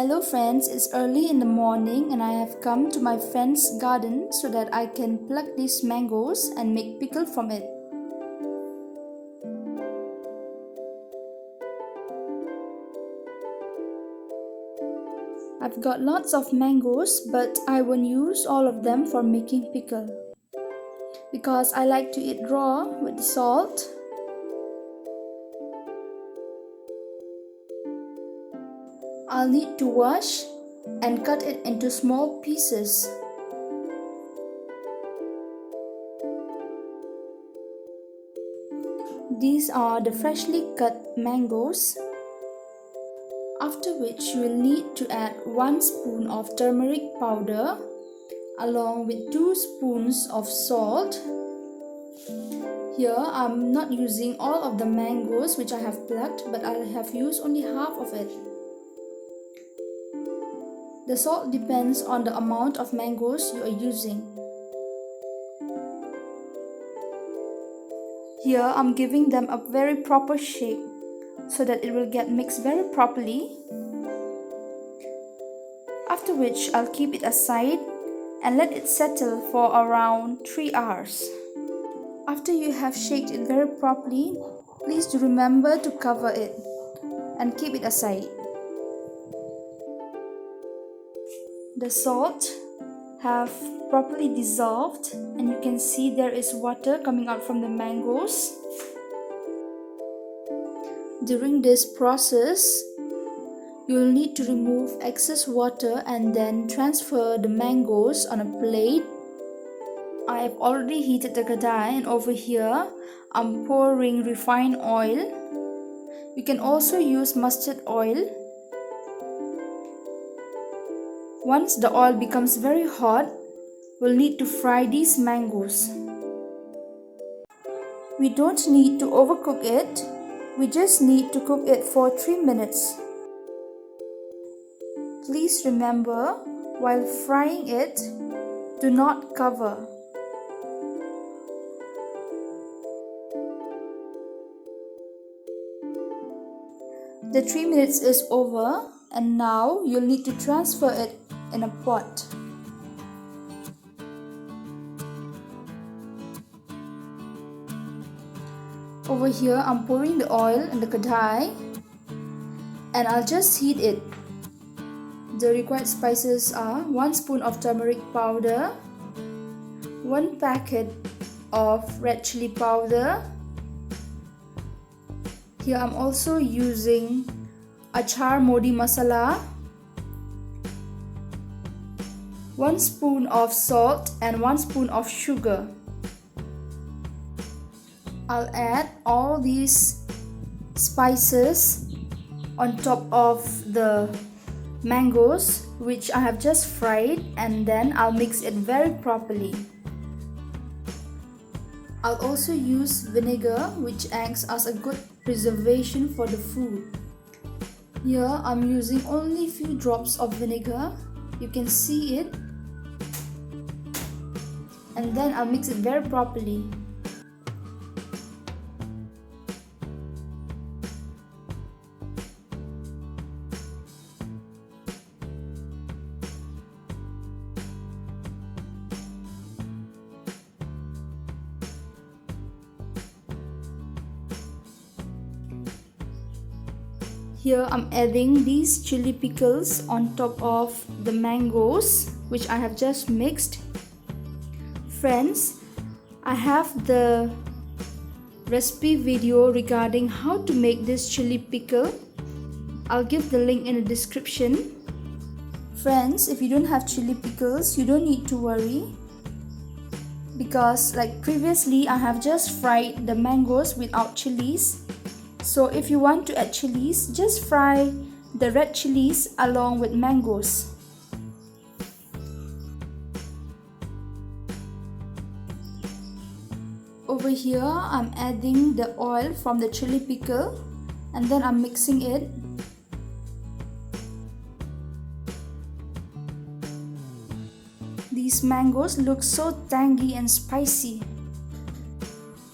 Hello friends, it's early in the morning and I have come to my friend's garden so that I can pluck these mangoes and make pickle from it. I've got lots of mangoes, but I won't use all of them for making pickle because I like to eat raw with salt. I'll need to wash and cut it into small pieces. These are the freshly cut mangoes. After which you will need to add 1 spoon of turmeric powder along with 2 spoons of salt. Here I'm not using all of the mangoes which I have plucked, but I have used only half of it. The salt depends on the amount of mangoes you are using. Here I'm giving them a very proper shake so that it will get mixed very properly. After which I'll keep it aside and let it settle for around 3 hours. After you have shaked it very properly, please do remember to cover it and keep it aside. The salt have properly dissolved and you can see there is water coming out from the mangoes. During this process, you will need to remove excess water and then transfer the mangoes on a plate. I have already heated the kadai and over here I'm pouring refined oil. You can also use mustard oil. Once the oil becomes very hot, we'll need to fry these mangoes. We don't need to overcook it. We just need to cook it for 3 minutes. Please remember, while frying it, do not cover. The 3 minutes is over and now you'll need to transfer it in a pot. Over here I'm pouring the oil in the kadai and I'll just heat it. The required spices are 1 spoon of turmeric powder, 1 packet of red chili powder. Here I'm also using achar modi masala, 1 spoon of salt and 1 spoon of sugar. I'll add all these spices on top of the mangoes which I have just fried, and then I'll mix it very properly. I'll also use vinegar which acts as a good preservation for the food. Here I'm using only few drops of vinegar. You can see it. And then I'll mix it very properly. Here I'm adding these chili pickles on top of the mangoes which I have just mixed. Friends, I have the recipe video regarding how to make this chili pickle. I'll give the link in the description. Friends, if you don't have chili pickles, you don't need to worry, because like previously I have just fried the mangoes without chilies. So if you want to add chilies, just fry the red chilies along with mangoes. Over here I'm adding the oil from the chili pickle and then I'm mixing it. These mangoes look so tangy and spicy.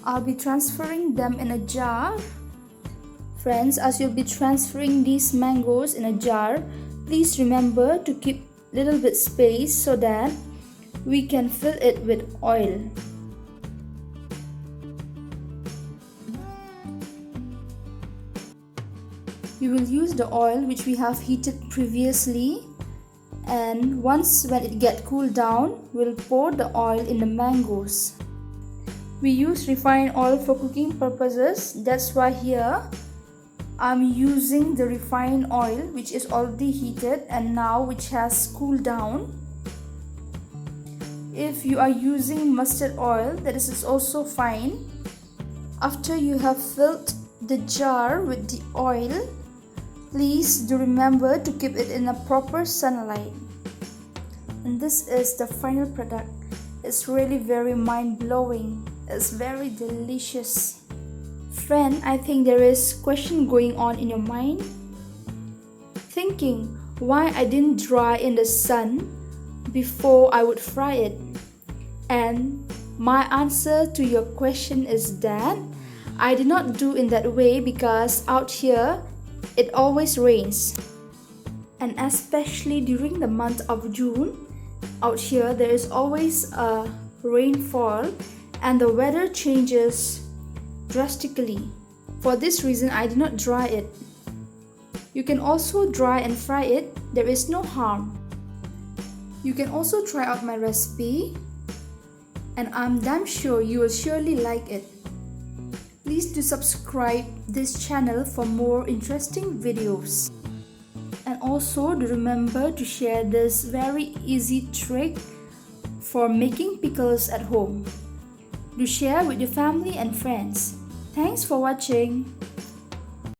I'll be transferring them in a jar. Friends, as you'll be transferring these mangoes in a jar, Please remember to keep little bit space so that we can fill it with oil. We will use the oil which we have heated previously, and when it gets cooled down, we'll pour the oil in the mangoes. We use refined oil for cooking purposes. That's why here I'm using the refined oil which is already heated and now which has cooled down. If you are using mustard oil, that is also fine. After you have filled the jar with the oil, please do remember to keep it in a proper sunlight. And this is the final product. It's really very mind-blowing. It's very delicious. Friend, I think there is question going on in your mind. Thinking why I didn't dry in the sun before I would fry it. And my answer to your question is that I did not do in that way because out here it always rains. And especially during the month of June, out here there is always a rainfall and the weather changes drastically. For this reason, I did not dry it. You can also dry and fry it. There is no harm. You can also try out my recipe, and I'm damn sure you will surely like it. Please do subscribe this channel for more interesting videos. And also do remember to share this very easy trick for making pickles at home. Do share with your family and friends. Thanks for watching.